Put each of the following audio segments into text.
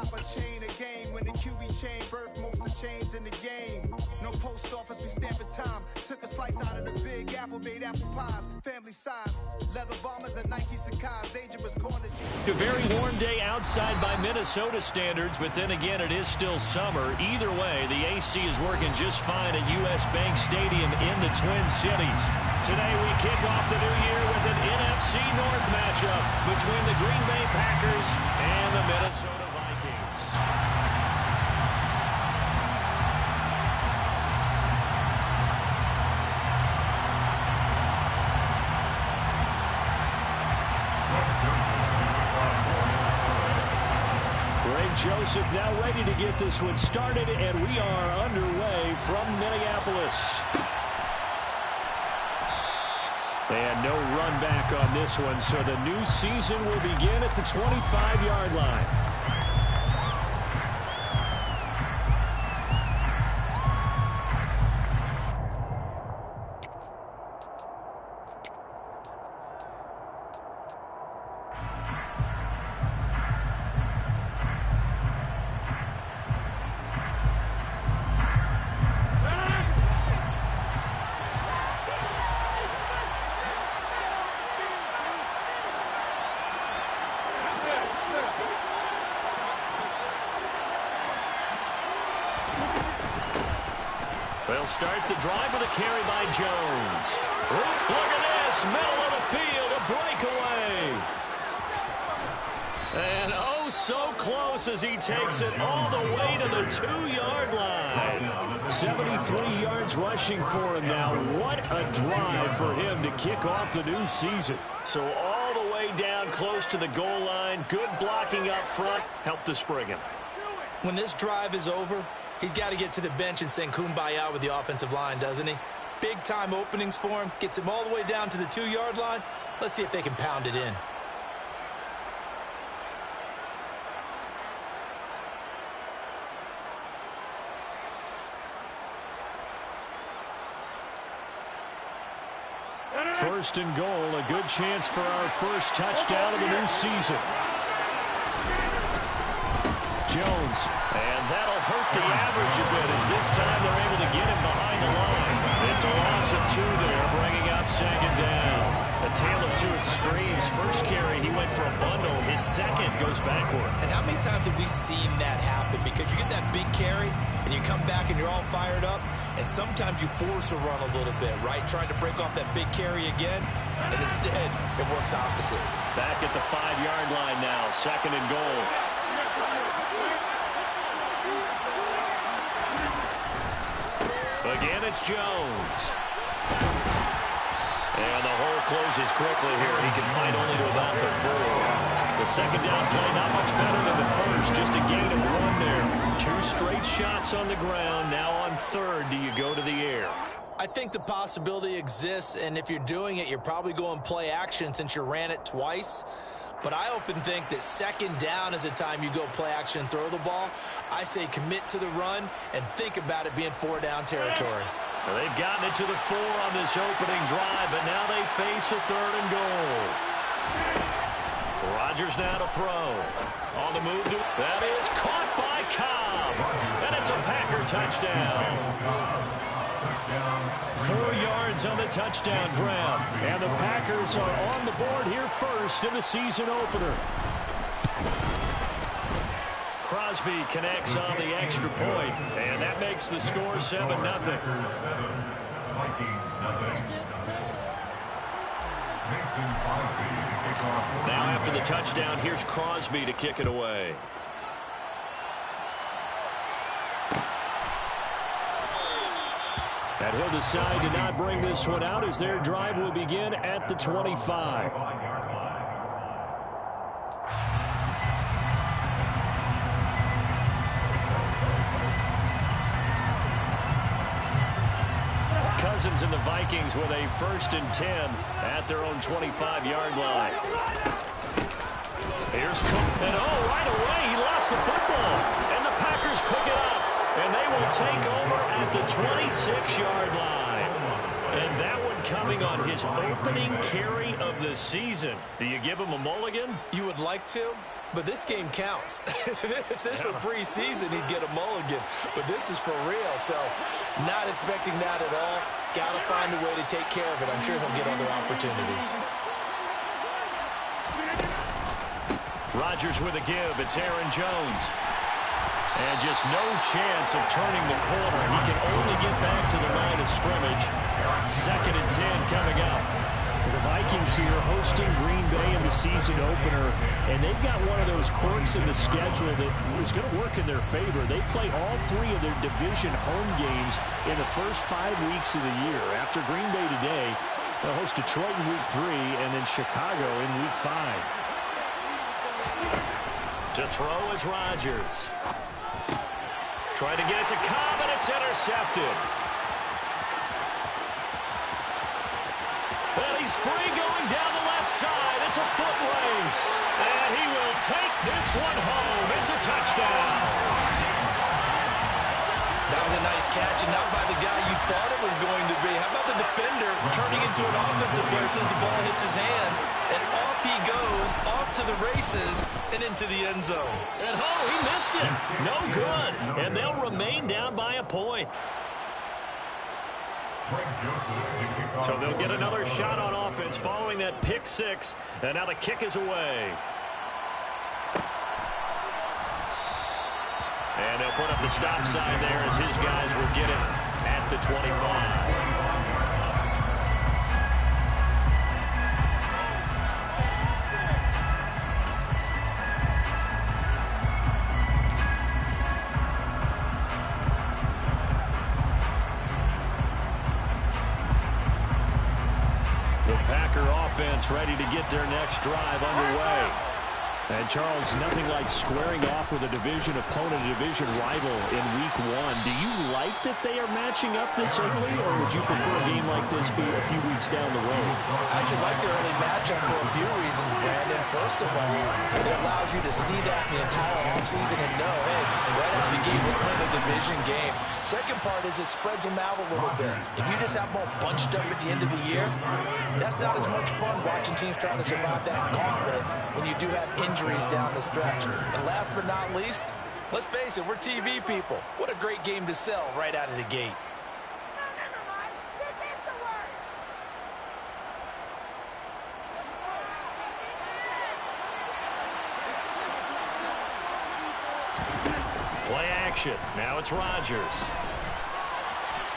top a chain of game when the QB chain birthed most of chains in the game. No post office, we stamping time. Took a slice out of the big apple, made apple pies. Family size, leather bombers and Nike Sacai's. Dangerous corners. A very warm day outside by Minnesota standards, but then again, it is still summer. Either way, the AC is working just fine at US Bank Stadium in the Twin Cities. Today, we kick off the new year with an NFC North matchup between the Green Bay Packers and the Minnesota Vikings. Greg Joseph now ready to get this one started, and we are underway from Minneapolis. And no run back on this one, so the new season will begin at the 25-yard line. They'll start the drive with a carry by Jones. Look at this, middle of the field, a breakaway. And oh, so close as he takes it all the way to the 2-yard line. 73 yards rushing for him now. What a drive for him to kick off the new season. So all the way down close to the goal line, good blocking up front, helped to spring him. When this drive is over, he's got to get to the bench and sing kumbaya with the offensive line, doesn't he? Big-time openings for him. Gets him all the way down to the 2-yard line. Let's see if they can pound it in. First and goal, a good chance for our first touchdown of the new season. Jones, and that'll hurt the average a bit as this time they're able to get him behind the line. It's a loss of 2 there, bringing up second down. A tale of two extremes. First carry, he went for a bundle. His second goes backward. And how many times have we seen that happen? Because you get that big carry, and you come back and you're all fired up, and sometimes you force a run a little bit, right? Trying to break off that big carry again, and instead, it works opposite. Back at the 5-yard line now, second and goal. Again, it's Jones. And the hole closes quickly here. He can fight only to about the 4. The second down play, not much better than the first. Just a gain of 1 there. 2 straight shots on the ground. Now on third, do you go to the air? I think the possibility exists, and if you're doing it, you're probably going play action since you ran it twice. But I often think that second down is a time you go play action and throw the ball. I say commit to the run and think about it being 4-down territory. Well, they've gotten it to the 4 on this opening drive, but now they face a third and goal. Rodgers now to throw. On the move. That is caught by Cobb. And it's a Packer touchdown. 4 yards on the touchdown grab. And the Packers are on the board here first in the season opener. Crosby connects on the extra point, and that makes the score 7-0. Now after the touchdown, here's Crosby to kick it away. And he'll decide to not bring this one out as their drive will begin at the 25. Cousins and the Vikings with a 1st and 10 at their own 25-yard line. Here's Cook, and right away he lost the football, and the Packers pick it up, and they will take over at the 26-yard line. And that one coming on his opening carry of the season. Do you give him a mulligan? You would like to, but this game counts. If this were preseason, he'd get a mulligan. But this is for real, so not expecting that at all. Got to find a way to take care of it. I'm sure he'll get other opportunities. Rodgers with a give. It's Aaron Jones. And just no chance of turning the corner. He can only get back to the line of scrimmage. 2nd and 10 coming up. The Vikings here hosting Green Bay in the season opener, and they've got one of those quirks in the schedule that is going to work in their favor. They play all 3 of their division home games in the first 5 weeks of the year. After Green Bay today, they'll host Detroit in week 3 and then Chicago in week 5. To throw is Rodgers. Trying to get it to Cobb, and it's intercepted. Well, he's free going down the left side. It's a foot race. And he will take this one home. It's a touchdown. That was a nice catch, and not by the guy you thought it was going to be. How about the defender turning into an offensive player as soon as the ball hits his hands? And off he goes, off to the races, and into the end zone. And he missed it. No good. And they'll remain down by a point. So they'll get another shot on offense following that pick 6. And now the kick is away. And they'll put up the stop sign there as his guys will get it at the 25. The Packer offense ready to get their next drive underway. And, Charles, nothing like squaring off with a division opponent, a division rival in week 1. Do you like that they are matching up this early, or would you prefer a game like this be a few weeks down the road? I should like the early matchup for a few reasons, Brandon. First of all, it allows you to see that the entire offseason and know, hey, right out of the gate, we're playing a division game. Second part is it spreads them out a little bit. If you just have them all bunched up at the end of the year, that's not as much fun watching teams trying to survive that gauntlet when you do have injuries down the stretch. And last but not least, let's face it, we're TV people. What a great game to sell right out of the gate. Play action. Now it's Rodgers.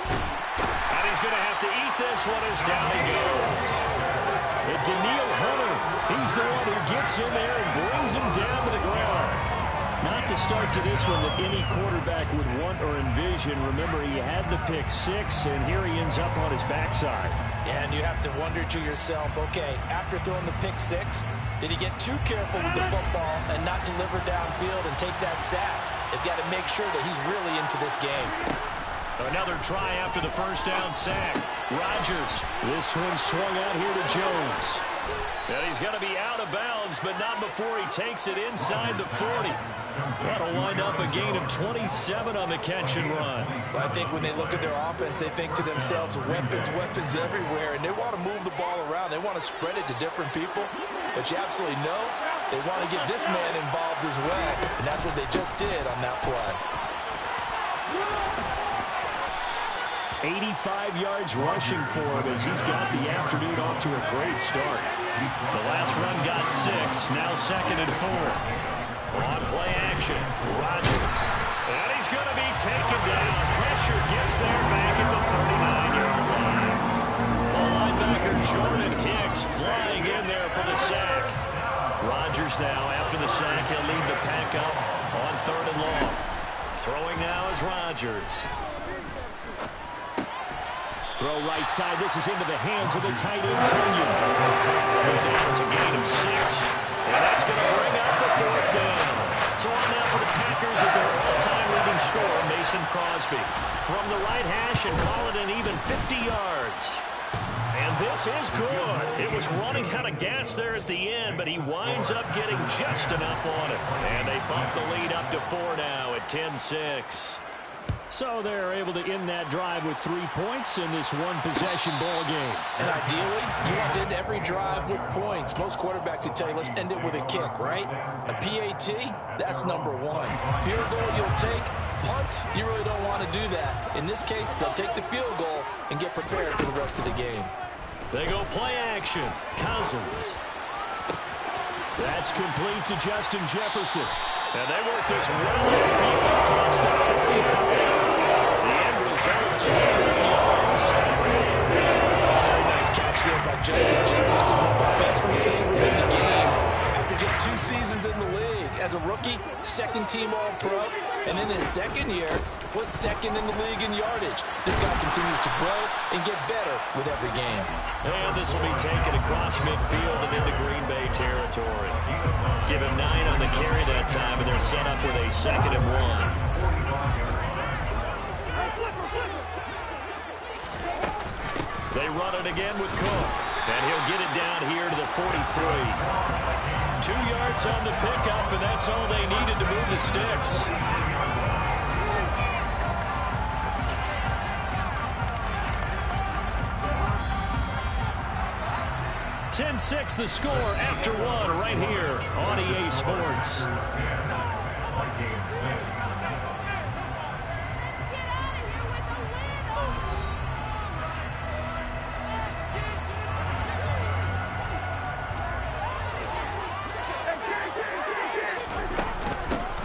And he's going to have to eat this one as down he goes. And Danielle Hunter, he's the one who gets in there and brings him down to the ground. Not the start to this one that any quarterback would want or envision. Remember, he had the pick 6, and here he ends up on his backside. Yeah, and you have to wonder to yourself, okay, after throwing the pick 6, did he get too careful with the football and not deliver downfield and take that sack? They've got to make sure that he's really into this game. Another try after the first down sack. Rodgers. This one swung out here to Jones. And he's going to be out of bounds, but not before he takes it inside the 40. That'll wind up a gain of 27 on the catch and run. I think when they look at their offense, they think to themselves, weapons, weapons everywhere, and they want to move the ball around. They want to spread it to different people, but you absolutely know they want to get this man involved as well, and that's what they just did on that play. 85 yards rushing for him as he's got the afternoon off to a great start. The last run got 6, now 2nd and 4. On play action, Rodgers. And he's going to be taken down. Pressure gets there back at the 39-yard line. The linebacker Jordan Hicks flying in there for the sack. Rodgers now, after the sack, he'll lead the pack up on 3rd and long. Throwing now is Rodgers. Throw right side. This is into the hands of the tight end, Tanya. And now it's a gain of 6. And that's going to bring up the 4th down. So on now for the Packers at their all-time leading scorer, Mason Crosby. From the right hash and call it an even 50 yards. And this is good. It was running out of gas there at the end, but he winds up getting just enough on it. And they bump the lead up to 4 now at 10-6. So they're able to end that drive with 3 points in this one-possession ball game. And ideally, you want to end every drive with points. Most quarterbacks would tell you, let's end it with a kick, right? A PAT, that's number one. Field goal you'll take. Punts, you really don't want to do that. In this case, they'll take the field goal and get prepared for the rest of the game. They go play action. Cousins. That's complete to Justin Jefferson. And they work this well in the field across the 45. The end result, 2 yards. Very nice catch there by Justin Jefferson, one of the best receivers in the game. After just 2 seasons in the league, as a rookie, second-team All-Pro, and in his second year, was second in the league in yardage. This guy continues to grow and get better with every game. And this will be taken across midfield and into Green Bay territory. Give him 9 on the carry that time, and they're set up with a 2nd and 1. They run it again with Cook, and he'll get it down here to the 43. 2 yards on the pickup, and that's all they needed to move the sticks. 10-6 the score after 1 right here on EA Sports.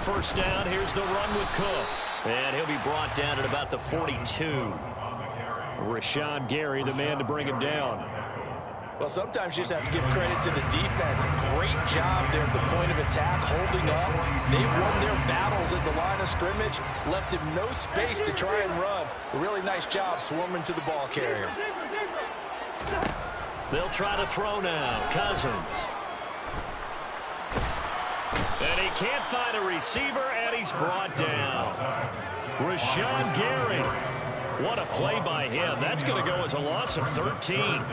First down, here's the run with Cook. And he'll be brought down at about the 42. Rashawn Gary, the man to bring him down. Well, sometimes you just have to give credit to the defense. Great job there at the point of attack, holding up. They won their battles at the line of scrimmage, left him no space to try and run. A really nice job swarming to the ball carrier. They'll try to throw now. Cousins. And he can't find a receiver, and he's brought down. Rashawn Gary. What a play by him. That's going to go as a loss of 13.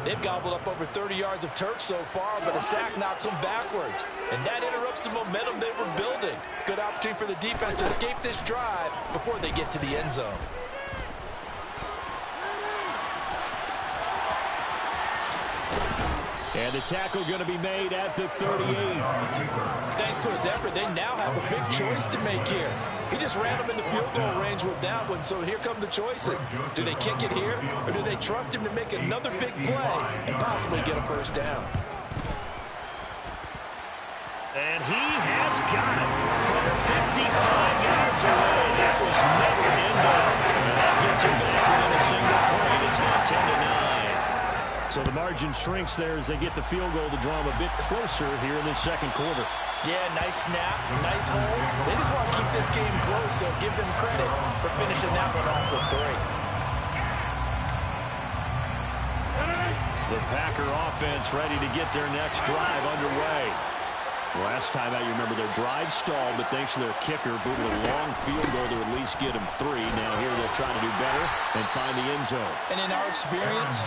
They've gobbled up over 30 yards of turf so far, but a sack knocks them backwards. And that interrupts the momentum they were building. Good opportunity for the defense to escape this drive before they get to the end zone. And the tackle going to be made at the 38. Thanks to his effort, they now have a big choice to make here. He just ran them in the field goal range with that one, so here come the choices. Do they kick it here, or do they trust him to make another big play and possibly get a first down? And he has got it from 55 yards away. That was never in there. And that gets him back within a single point. It's now 10-9. So the margin shrinks there as they get the field goal to draw them a bit closer here in the second quarter. Yeah, nice snap, nice hold. They just want to keep this game close, so give them credit for finishing that one off with 3. The Packer offense ready to get their next drive underway. Last time out, you remember their drive stalled, but thanks to their kicker, booted a long field goal to at least get them 3. Now here they'll try to do better and find the end zone. And in our experience,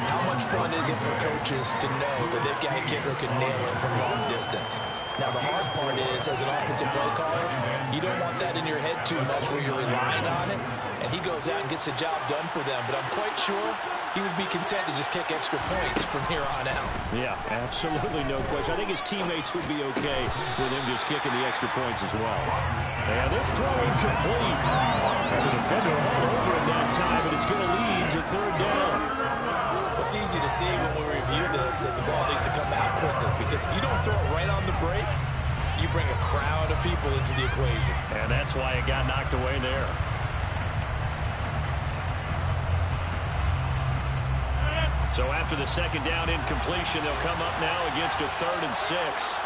how much fun is it for coaches to know that they've got a kicker who can nail it from long distance? Now, the hard part is, as an offensive play caller, you don't want that in your head too much where you're relying on it, and he goes out and gets the job done for them. But I'm quite sure he would be content to just kick extra points from here on out. Yeah, absolutely no question. I think his teammates would be okay with him just kicking the extra points as well. And this throw incomplete. The defender all over him that time, but it's going to lead to 3rd down. It's easy to see when we review this that the ball needs to come out quicker, because if you don't throw it right on the break, you bring a crowd of people into the equation. And that's why it got knocked away there. So after the 2nd down incompletion, they'll come up now against a 3rd and 6.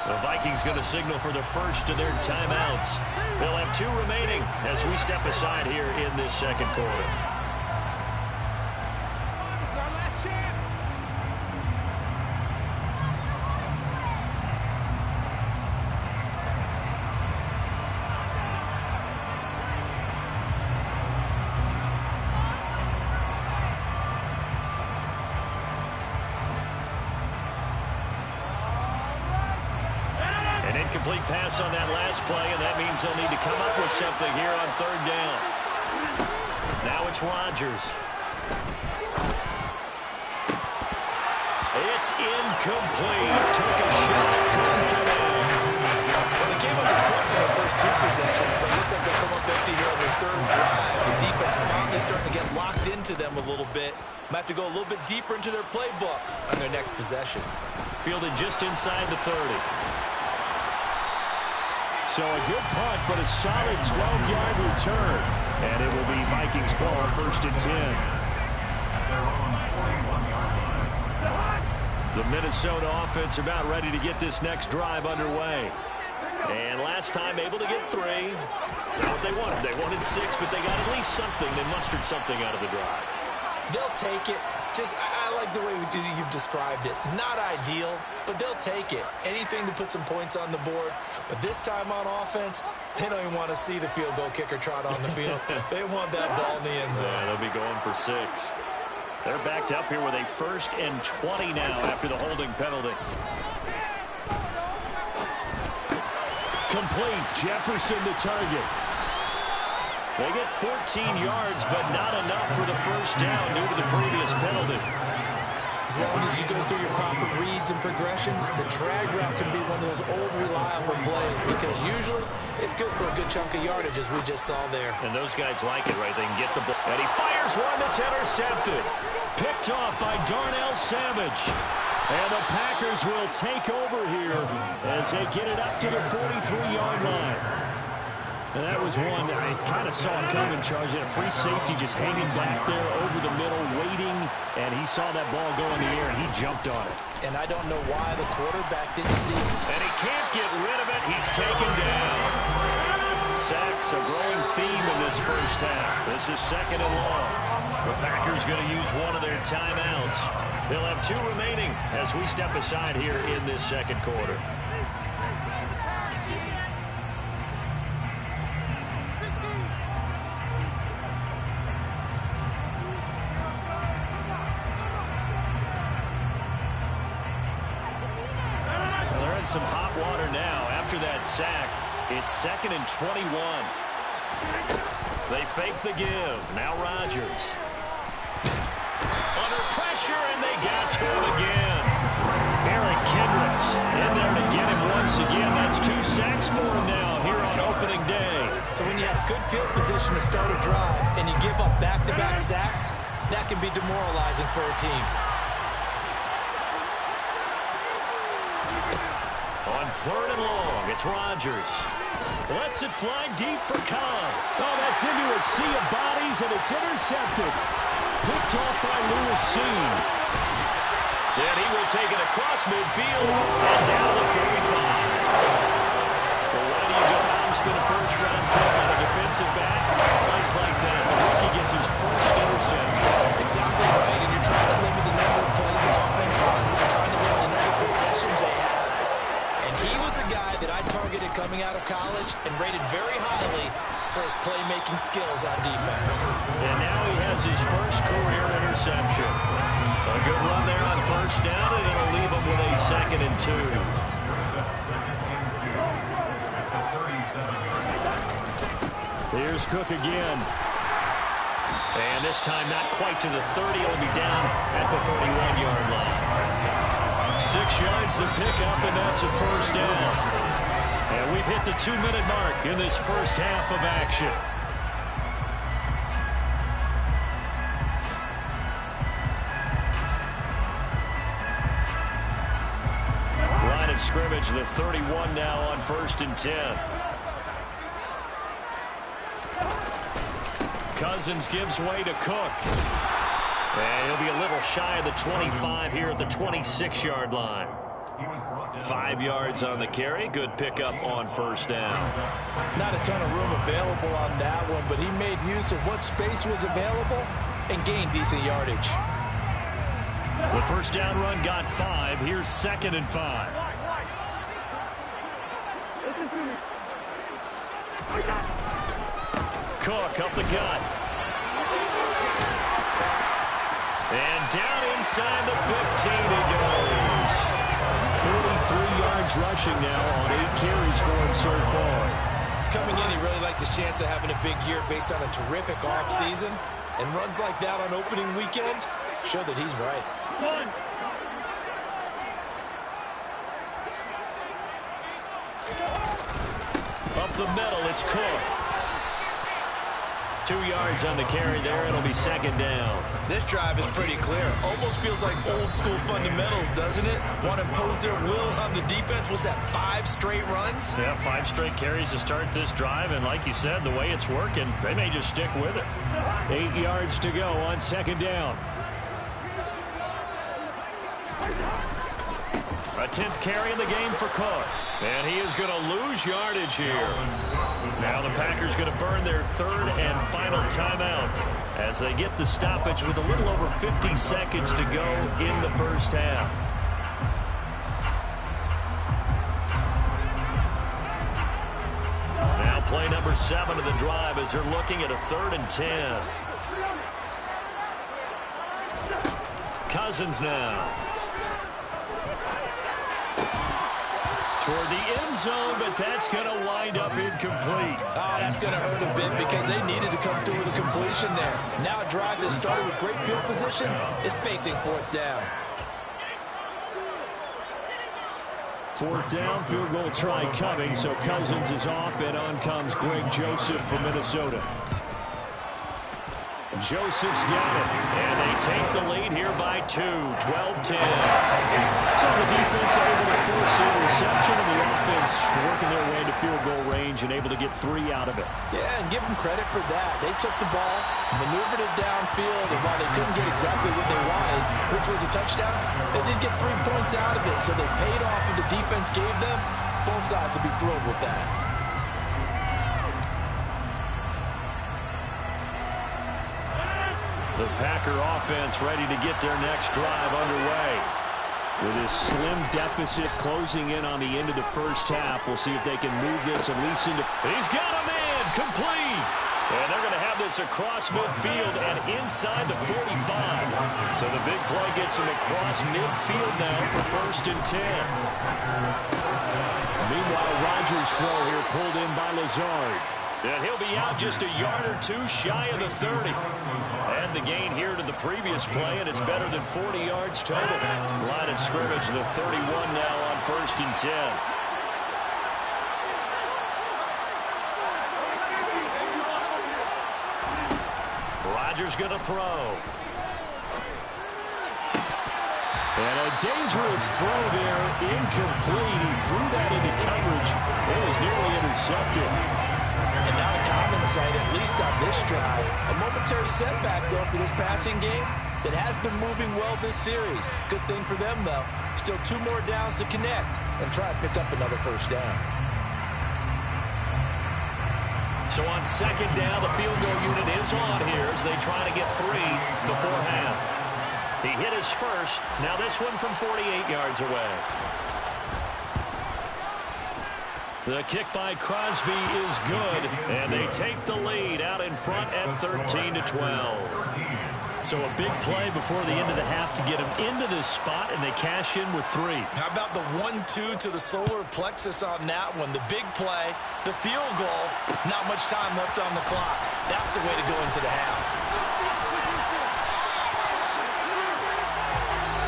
The Vikings going to signal for the first of their timeouts. They'll have 2 remaining as we step aside here in this second quarter. Incomplete pass on that last play, and that means they'll need to come up with something here on third down. Now it's Rodgers. It's incomplete. Took a shot. Couldn't come in. Well, they gave up the points in their first 2 possessions, but it looks like they'll come up empty here on their third drive. The defense finally starting to get locked into them a little bit. Might have to go a little bit deeper into their playbook on their next possession. Fielded just inside the 30. So a good punt, but a solid 12-yard return. And it will be Vikings ball, 1st and 10. The Minnesota offense about ready to get this next drive underway. And last time able to get 3. It's not what they wanted. They wanted 6, but they got at least something. They mustered something out of the drive. They'll take it. I like the way you've described it. Not ideal, but they'll take it. Anything to put some points on the board. But this time on offense, they don't even want to see the field goal kicker trot on the field. They want that ball in the end zone. Yeah, they'll be going for 6. They're backed up here with a 1st and 20 now after the holding penalty. Complete. Jefferson to target. They get 14 yards, but not enough for the first down due to the previous penalty. As long as you go through your proper reads and progressions, the drag route can be one of those old reliable plays because usually it's good for a good chunk of yardage, as we just saw there. And those guys like it, right? They can get the ball. And he fires one that's intercepted. Picked off by Darnell Savage. And the Packers will take over here as they get it up to the 43-yard line. And that was one that I kind of saw coming, Charles. He had a free safety just hanging back there over the middle, waiting, and he saw that ball go in the air, and he jumped on it. And I don't know why the quarterback didn't see it. And he can't get rid of it. He's taken down. Sacks, a growing theme in this first half. This is 2nd and long. The Packers going to use one of their timeouts. They'll have 2 remaining as we step aside here in this second quarter. Some hot water now after that sack. It's 2nd and 21. They fake the give. Now Rodgers. Under pressure, and they got to him again. Eric Kendricks in there to get him once again. That's 2 sacks for him now here on opening day. So when you have good field position to start a drive and you give up back-to-back sacks, that can be demoralizing for a team. On 3rd and long, it's Rodgers. Lets it fly deep for Cobb. Oh, that's into a sea of bodies, and it's intercepted. Picked off by Lewis Cine. Then he will take it across midfield and down the 45. Well, why do you go out and spend a first-round pick on a defensive back? Plays like that. The rookie gets his first interception. Exactly right, and you're trying to limit the number of plays and offense runs. You're trying to limit the number of possessions they have. He was a guy that I targeted coming out of college and rated very highly for his playmaking skills on defense. And now he has his first career interception. A good run there on 1st down, and it'll leave him with a 2nd and 2. Here's Cook again. And this time not quite to the 30. It'll be down at the 31-yard line. 6 yards the pickup, and that's a first down. And we've hit the 2-minute mark in this first half of action. Line of scrimmage, the 31 now on 1st and 10. Cousins gives way to Cook. And he'll be a little shy of the 25 here at the 26-yard line. 5 yards on the carry. Good pickup on 1st down. Not a ton of room available on that one, but he made use of what space was available and gained decent yardage. The 1st down run got 5. Here's 2nd and 5. Cook up the gut. And down inside the 15 he goes. yards rushing now on 8 carries for him so far. Coming in, he really liked his chance of having a big year based on a terrific offseason. And runs like that on opening weekend show that he's right. Up the middle, it's Cook. 2 yards on the carry there. It'll be second down. This drive is pretty clear. Almost feels like old school fundamentals, doesn't it? Want to impose their will on the defense. Was that 5 straight runs? Yeah, 5 straight carries to start this drive. And like you said, the way it's working, they may just stick with it. 8 yards to go on second down. A 10th carry in the game for Cook. And he is going to lose yardage here. Now the Packers going to burn their 3rd and final timeout as they get the stoppage with a little over 50 seconds to go in the first half. Now play number 7 of the drive as they're looking at a 3rd and 10. Cousins now. Toward the end zone, but that's going to wind up incomplete. Oh, that's going to hurt a bit because they needed to come through with a completion there. Now a drive that started with great field position is facing 4th down. 4th down, field goal try coming, so Cousins is off, and on comes Greg Joseph from Minnesota. Joseph's got it, and they take the lead here by 2, 12-10. So the defense able to force a reception, and the offense working their way into field goal range and able to get 3 out of it. Yeah, and give them credit for that. They took the ball, maneuvered it downfield, and while they couldn't get exactly what they wanted, which was a touchdown, they did get 3 points out of it, so they paid off what the defense gave them. Both sides will be thrilled with that. The Packer offense ready to get their next drive underway. With this slim deficit closing in on the end of the first half, we'll see if they can move this at least into... He's got a man complete! And they're going to have this across midfield and inside the 45. So the big play gets him across midfield now for 1st and 10. Meanwhile, Rodgers' throw here pulled in by Lazard. And he'll be out just a yard or 2 shy of the 30. And the gain here to the previous play, and it's better than 40 yards total. Line of scrimmage, the 31 now on 1st and 10. Rodgers going to throw. And a dangerous throw there, incomplete. He threw that into coverage. It was nearly intercepted. And not a common sight, at least on this drive. A momentary setback, though, for this passing game that has been moving well this series. Good thing for them, though. Still 2 more downs to connect and try to pick up another 1st down. So on 2nd down, the field goal unit is on here as they try to get 3 before half. He hit his first. Now this one from 48 yards away. The kick by Crosby is good, and they take the lead out in front at 13-12. So a big play before the end of the half to get them into this spot, and they cash in with 3. How about the 1-2 to the solar plexus on that one? The big play, the field goal, not much time left on the clock. That's the way to go into the half.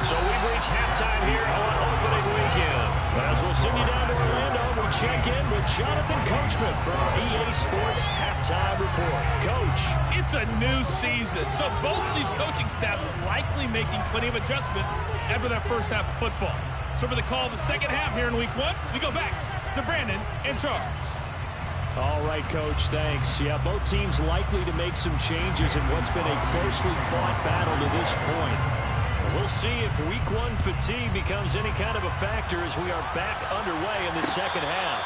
So we've reached halftime here on opening weekend. As we'll send you down to Orlando, we check in with Jonathan Coachman from our EA Sports Halftime Report. Coach. It's a new season, so both of these coaching staffs are likely making plenty of adjustments after that first half of football. So for the call of the second half here in Week 1, we go back to Brandon and Charles. All right, Coach, thanks. Yeah, both teams likely to make some changes in what's been a closely fought battle to this point. We'll see if Week 1 fatigue becomes any kind of a factor as we are back underway in the second half.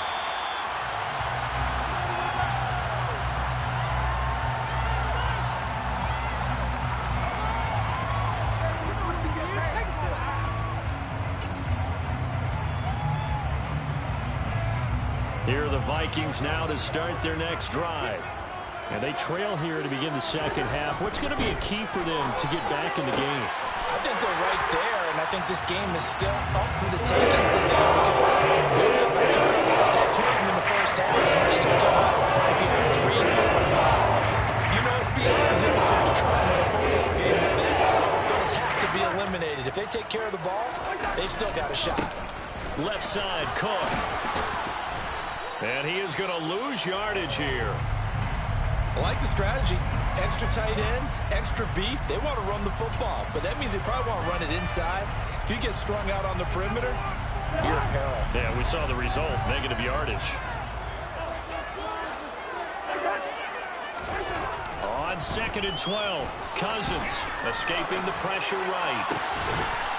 Here are the Vikings now to start their next drive. And they trail here to begin the second half. What's going to be a key for them to get back in the game? I think they're right there and I think this game is still up for the taking for them because those are the turnovers. They had 2 of them in the first half, and they're still tough. If you have 3, 4, 5, you know it's beyond difficult to try and win a football game with that. Those have to be eliminated. If they take care of the ball, they've still got a shot. Left side, Cook. And he is going to lose yardage here. I like the strategy. Extra tight ends, extra beef. They want to run the football, but that means they probably want to run it inside. If you get strung out on the perimeter, you're in peril. Yeah, we saw the result, negative yardage. On 2nd and 12, Cousins escaping the pressure right.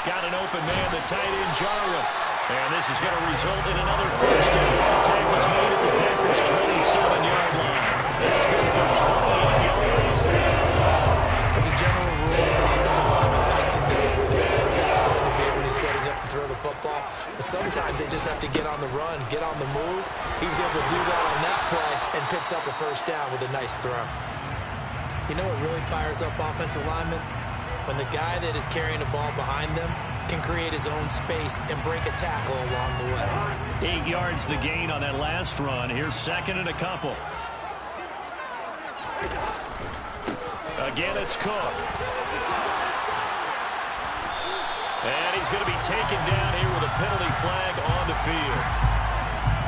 Got an open man, the tight end, Jarwin. And this is going to result in another first down as the tackle's made at the Packers' 27-yard line. That's good for 28 yards. As a general rule, offensive linemen like to know where the quarterback's going to be when he's setting up to throw the football. But sometimes they just have to get on the run, get on the move. He was able to do that on that play and picks up a first down with a nice throw. You know what really fires up offensive linemen? When the guy that is carrying the ball behind them can create his own space and break a tackle along the way. 8 yards the gain on that last run. Here's 2nd and a couple. Again, it's Cook. And he's going to be taken down here with a penalty flag on the field.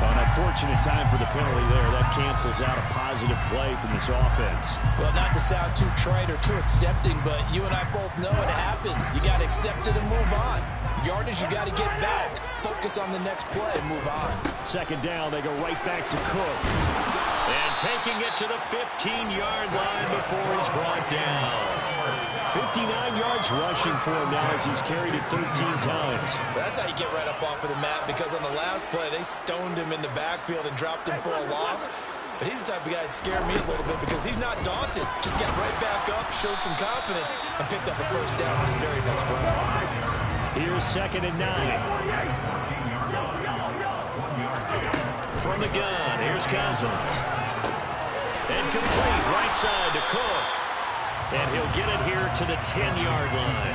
An unfortunate time for the penalty there. That cancels out a positive play from this offense. Well, not to sound too trite or too accepting, but you and I both know what happens. You got to accept it and move on. Yardage, you got to get back. Focus on the next play and move on. 2nd down, they go right back to Cook. And taking it to the 15-yard line before he's brought down. 59 yards rushing for him now as he's carried it 13 times. That's how you get right up off of the mat, because on the last play, they stoned him in the backfield and dropped him for a loss. But he's the type of guy that scared me a little bit because he's not daunted. Just got right back up, showed some confidence, and picked up a first down with his very next run. Here's 2nd and 9. From the gun, here's Cousins. And complete, right side to Cook. And he'll get it here to the 10-yard line.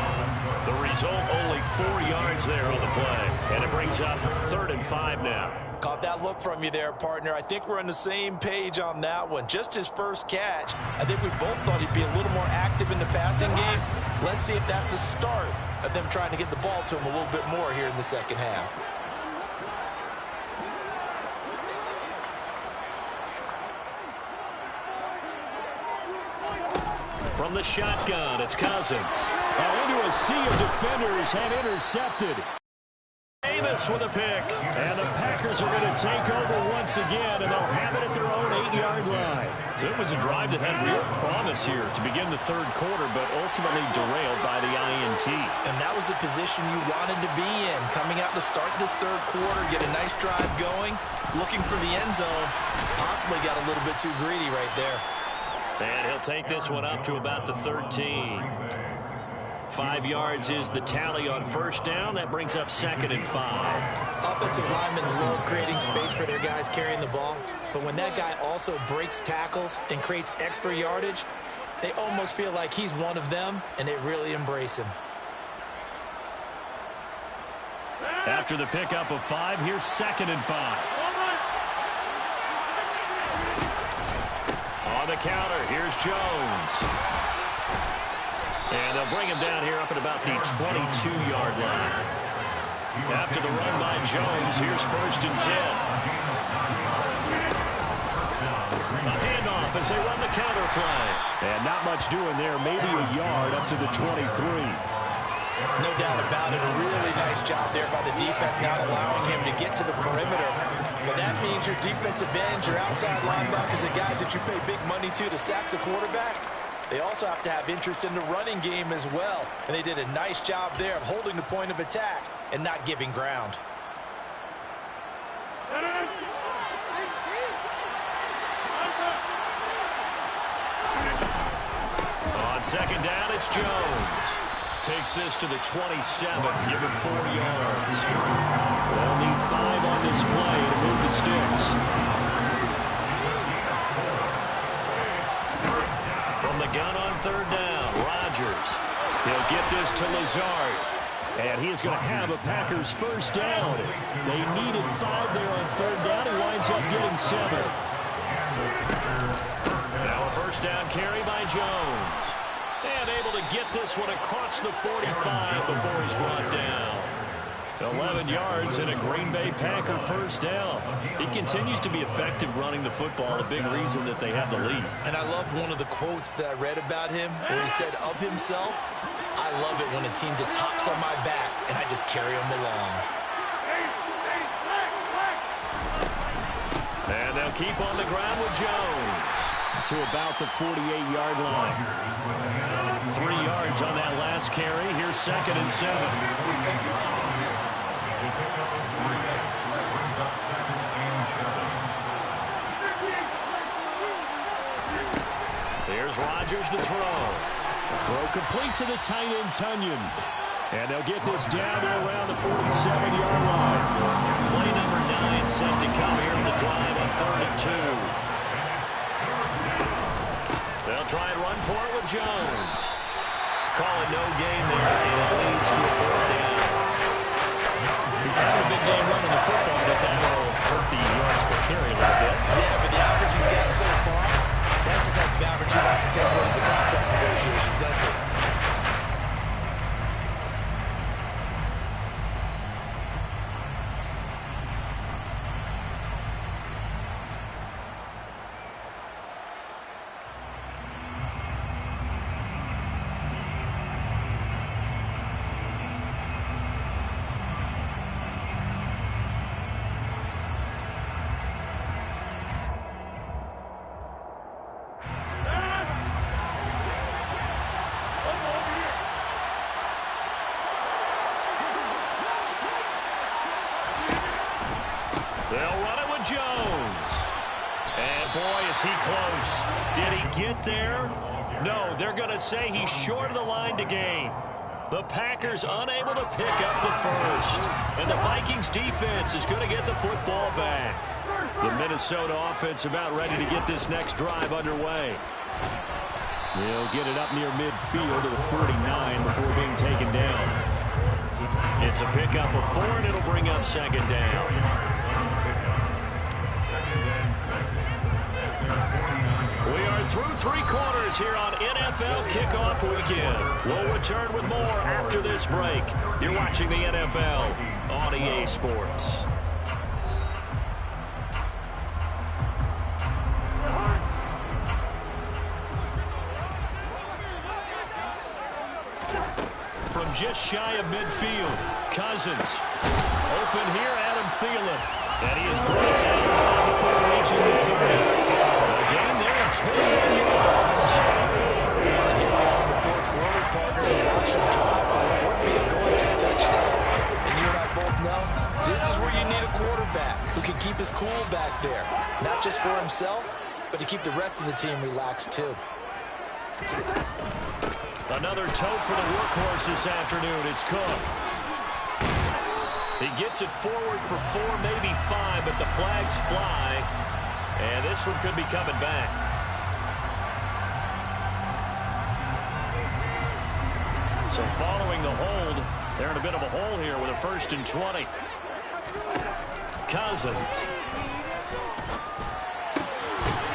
The result, only 4 yards there on the play. And it brings up 3rd and 5 now. Caught that look from you there, partner. I think we're on the same page on that one. Just his first catch. I think we both thought he'd be a little more active in the passing game. Let's see if that's the start of them trying to get the ball to him a little bit more here in the second half. From the shotgun, it's Cousins. Into a sea of defenders and intercepted. Davis with a pick. And the Packers are going to take over once again, and they'll have it at their own 8-yard line. So it was a drive that had real promise here to begin the 3rd quarter, but ultimately derailed by the INT. And that was the position you wanted to be in. Coming out to start this 3rd quarter, get a nice drive going, looking for the end zone. Possibly got a little bit too greedy right there. And he'll take this one up to about the 13. 5 yards is the tally on first down. That brings up 2nd and 5. Offensive linemen love creating space for their guys carrying the ball. But when that guy also breaks tackles and creates extra yardage, they almost feel like he's one of them, and they really embrace him. After the pickup of 5, here's 2nd and 5. On the counter, here's Jones. And they'll bring him down here up at about the 22-yard line. After the run by Jones, here's 1st and 10. A handoff as they run the counter play. And not much doing there, maybe a yard up to the 23. No doubt about it. A really nice job there by the defense, not allowing him to get to the perimeter. But that means your defensive ends, your outside linebackers, the guys that you pay big money to sack the quarterback, they also have to have interest in the running game as well. And they did a nice job there of holding the point of attack and not giving ground. On 2nd down, it's Jones. Takes this to the 27, give him 4 yards. They'll need 5 on this play to move the sticks. From the gun on 3rd down, Rodgers. He'll get this to Lazard. And he is going to have a Packers first down. They needed 5 there on third down. He winds up getting 7. Now a first down carry by Jones. And able to get this one across the 45 before he's brought down. 11 yards and a Green Bay Packer first down. He continues to be effective running the football, a big reason that they have the lead. And I love one of the quotes that I read about him where he said of himself, "I love it when a team just hops on my back and I just carry them along." And they'll keep on the ground with Jones to about the 48-yard line. 3 yards on that last carry. Here's 2nd and 7. Here's Rodgers to throw. Throw complete to the tight end, Tunyon. And they'll get this down to around the 47-yard line. Play number 9 set to come here in the drive on 3rd and 2. They'll try and run for it with Jones. Calling no gain there, and it leads to a 4th down. He's having a big game running the football, but that will hurt the yards per carry a little bit. Yeah, but the average he's got so far, that's the type of average he wants to take away in the contract negotiations, doesn't it? They'll run it with Jones. And boy, is he close. Did he get there? No, they're going to say he's short of the line to gain. The Packers unable to pick up the first. And the Vikings defense is going to get the football back. The Minnesota offense about ready to get this next drive underway. They'll get it up near midfield to the 49 before being taken down. It's a pickup of 4, and it'll bring up 2nd down. We are through 3 quarters here on NFL Kickoff Weekend. We'll return with more after this break. You're watching the NFL on EA Sports. From just shy of midfield, Cousins. Open here, Adam Thielen. And he is brought down before reaching the 30. Again there at 21 yards. The 4th quarter, partner, and watch him drive for what would be a go-ahead touchdown. And you and I both know this is where you need a quarterback who can keep his cool back there. Not just for himself, but to keep the rest of the team relaxed too. Another tote for the workhorse this afternoon. It's Cook. He gets it forward for 4, maybe 5, but the flags fly. And this one could be coming back. So following the hold, they're in a bit of a hole here with a 1st and 20. Cousins.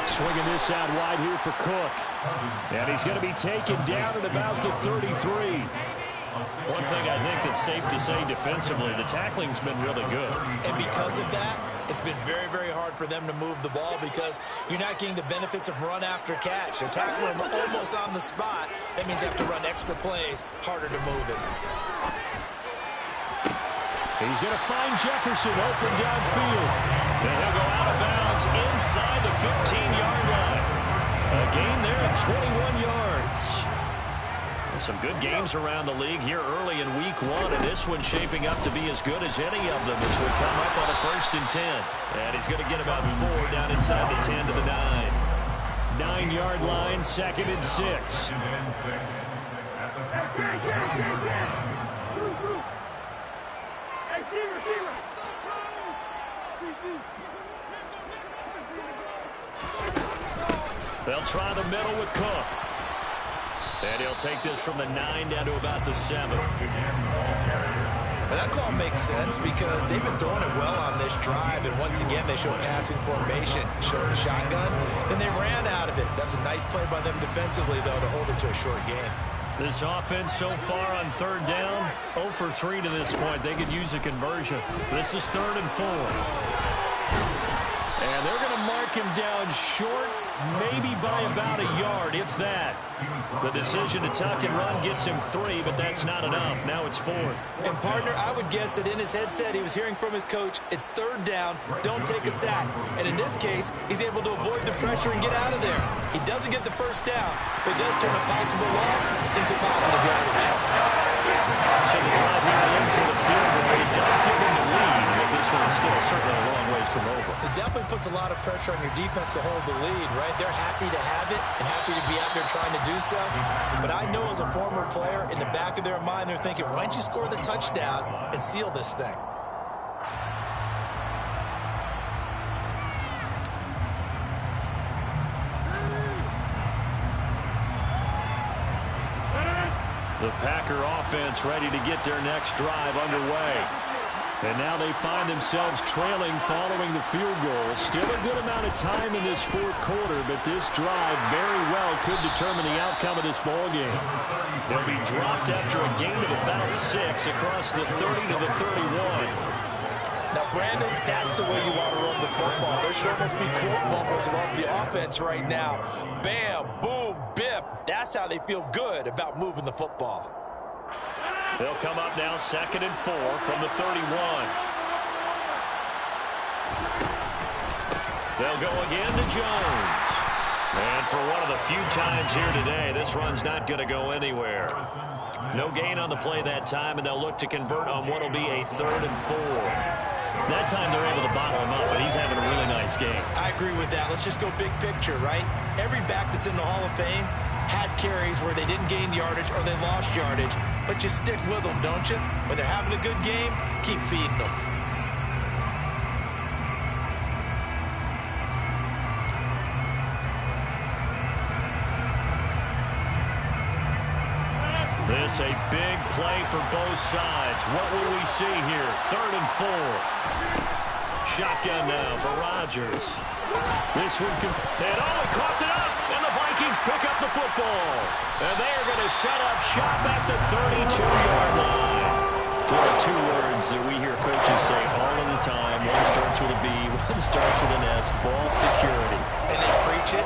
Swinging this out wide here for Cook. And he's going to be taken down at about the 33. One thing I think that's safe to say defensively, the tackling's been really good. And because of that, it's been very, very hard for them to move the ball because you're not getting the benefits of run after catch. They're tackling them almost on the spot. That means they have to run extra plays, harder to move it. He's going to find Jefferson open downfield. And he'll go out of bounds inside the 15-yard line. A gain there of 21 yards. Some good games around the league here early in week 1, and this one's shaping up to be as good as any of them as we come up on a 1st and 10. And he's going to get about 4 down inside the 10 to the 9. 9-yard line, 2nd and 6. They'll try the middle with Cook. And he'll take this from the 9 down to about the 7. And that call makes sense because they've been throwing it well on this drive, and once again they show passing formation, showing a shotgun, then they ran out of it. That's a nice play by them defensively, though, to hold it to a short gain. This offense so far on third down, 0 for 3 to this point. They could use a conversion. This is 3rd and 4. And they're going to mark him down short, maybe by about a yard, if that. The decision to tuck and run gets him 3, but that's not enough. Now it's 4th. And, partner, I would guess that in his headset he was hearing from his coach, it's 3rd down, don't take a sack. And in this case, he's able to avoid the pressure and get out of there. He doesn't get the first down, but does turn a possible loss into positive yardage. So the drive here ends with a field goal. It does give him the lead, but this one's still certainly a long ways from over. It definitely puts a lot of pressure on your defense to hold the lead, right? They're happy to have it and happy to be out there trying to do so. But I know as a former player, in the back of their mind, they're thinking, why don't you score the touchdown and seal this thing? The Packer offense ready to get their next drive underway. And now they find themselves trailing following the field goal. Still a good amount of time in this 4th quarter, but this drive very well could determine the outcome of this ball game. They'll be dropped after a gain of about 6 across the 30 to the 31. Now, Brandon, that's the way you want to run the football. There should almost be quote bubbles above the offense right now. Bam, boom, biff. That's how they feel good about moving the football. They'll come up now 2nd and 4 from the 31. They'll go again to Jones. And for one of the few times here today, this run's not going to go anywhere. No gain on the play that time, and they'll look to convert on what will be a 3rd and 4. That time they're able to bottle him up, but he's having a really nice game. I agree with that. Let's just go big picture, right? Every back that's in the Hall of Fame had carries where they didn't gain yardage or they lost yardage, but you stick with them, don't you? When they're having a good game, keep feeding them. This a big play for both sides. What will we see here? 3rd and 4. Shotgun now for Rodgers. This one can... And he coughed it up! And the Vikings pick up the football. And they are going to set up shop at the 32-yard line. There are 2 words that we hear coaches say all of the time. One starts with a B, one starts with an S. Ball security. And they preach it.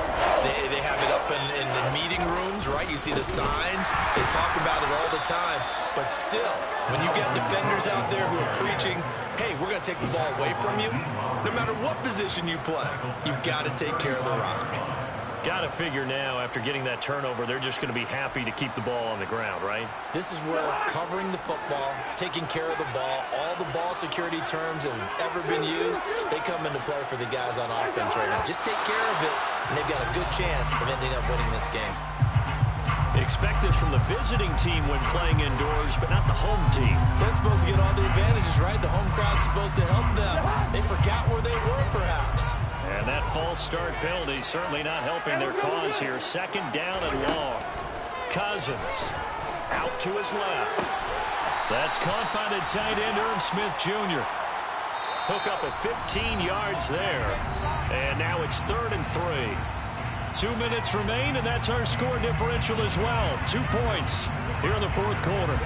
They have it up in the meeting rooms, right? You see the signs. They talk about it all the time. But still, when you get defenders out there who are preaching, hey, we're going to take the ball away from you, no matter what position you play, you've got to take care of the rock. Got to figure now, after getting that turnover, they're just going to be happy to keep the ball on the ground, right? This is where covering the football, taking care of the ball, all the ball security terms that have ever been used, they come into play for the guys on offense right now. Just take care of it, and they've got a good chance of ending up winning this game. Expect this from the visiting team when playing indoors, but not the home team. They're supposed to get all the advantages, right? The home crowd's supposed to help them. They forgot where they were, perhaps. And that false start penalty certainly not helping their cause here. 2nd down and long. Cousins out to his left. That's caught by the tight end, Irv Smith Jr. Hook up at 15 yards there. And now it's 3rd and 3. 2 minutes remain, and that's our score differential as well. 2 points here in the 4th quarter.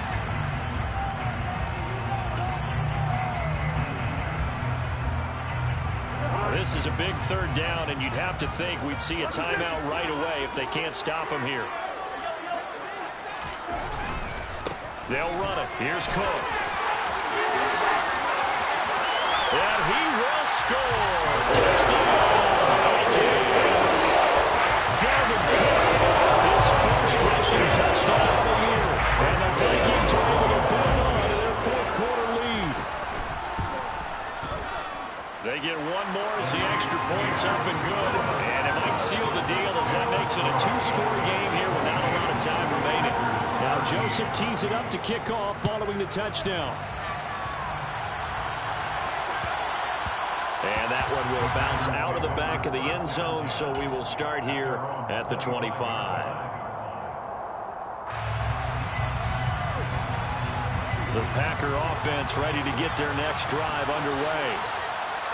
This is a big 3rd down, and you'd have to think we'd see a timeout right away if they can't stop him here. They'll run it. Here's Cook. And he will score. Touchdown, Vikings. Dalvin Cook, his first rushing touchdown of the year. And the Vikings are able to build on to their 4th quarter lead. They get one more as the extra point's up and good. And it might seal the deal as that makes it a 2-score game here with not a lot of time remaining. Now Joseph tees it up to kick off following the touchdown. And that one will bounce out of the back of the end zone, so we will start here at the 25. The Packer offense ready to get their next drive underway.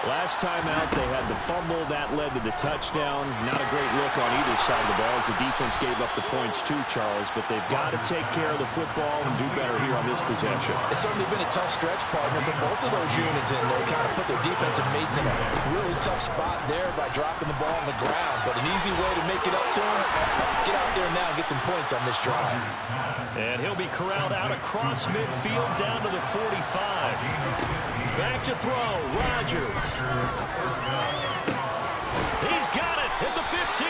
Last time out, they had the fumble. That led to the touchdown. Not a great look on either side of the ball as the defense gave up the points too, Charles. But they've got to take care of the football and do better here on this possession. It's certainly been a tough stretch, partner, but both of those units in there kind of put their defensive mates in a really tough spot there by dropping the ball on the ground. But an easy way to make it up to them, get out there now and get some points on this drive. And he'll be corralled out across midfield down to the 45. Back to throw, Rodgers. He's got it at the 15.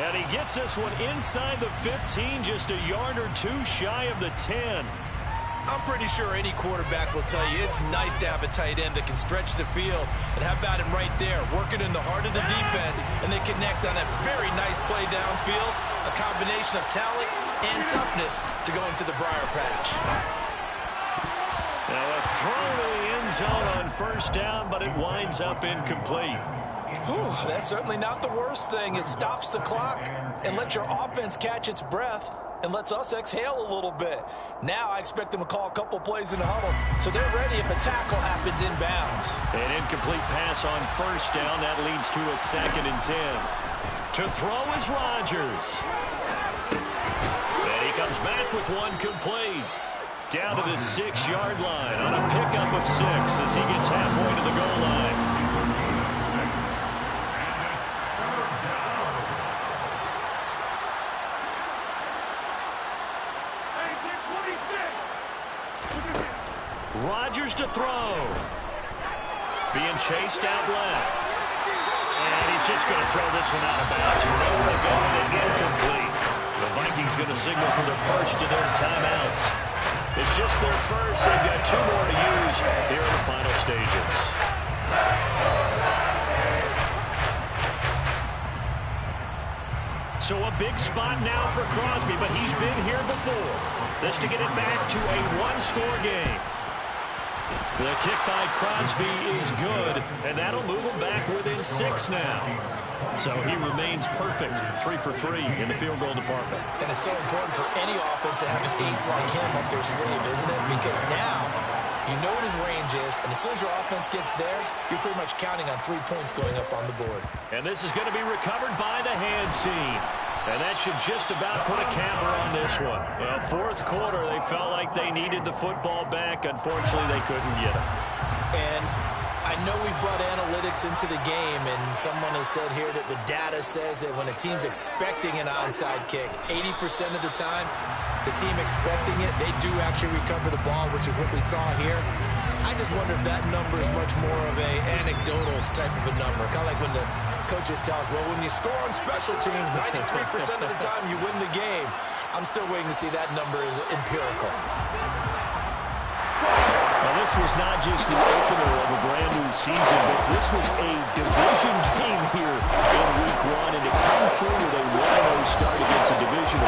And he gets this one inside the 15, just a yard or two shy of the 10. I'm pretty sure any quarterback will tell you it's nice to have a tight end that can stretch the field. And how about him right there, working in the heart of the defense, and they connect on a very nice play downfield, a combination of talent and toughness to go into the briar patch. Now a throw to the end zone on first down, but it winds up incomplete. Whew, that's certainly not the worst thing. It stops the clock and lets your offense catch its breath and lets us exhale a little bit. Now I expect them to call a couple plays in the huddle, so they're ready if a tackle happens inbounds. An incomplete pass on first down. That leads to a 2nd and 10. To throw is Rodgers. And he comes back with one complete. Down to the 6-yard line on a pickup of 6 as he gets halfway to the goal line. Rodgers to throw. Being chased out left. And he's just going to throw this one out of bounds. Nowhere to go and incomplete. The Vikings going to signal for the first of their timeouts. It's just their first. They've got 2 more to use here in the final stages. So a big spot now for Crosby, but he's been here before. This to get it back to a 1-score game. The kick by Crosby is good, and that'll move him back within 6 now. So he remains perfect, 3 for 3 in the field goal department. And it's so important for any offense to have an ace like him up their sleeve, isn't it? Because now you know what his range is, and as soon as your offense gets there, you're pretty much counting on 3 points going up on the board. And this is going to be recovered by the hands team. And that should just about put a capper on this one. Well, 4th quarter, they felt like they needed the football back. Unfortunately, they couldn't get it. And I know we brought analytics into the game, and someone has said here that the data says that when a team's expecting an onside kick, 80% of the time, the team expecting it, they do actually recover the ball, which is what we saw here. I just wonder if that number is much more of a anecdotal type of a number. Kind of like when the coaches tell us, well, when you score on special teams, 93% of the time you win the game. I'm still waiting to see that number is empirical. Now, this was not just the opener of a brand new season, but this was a division game here in Week 1, and to come through with a 1-0 start against a division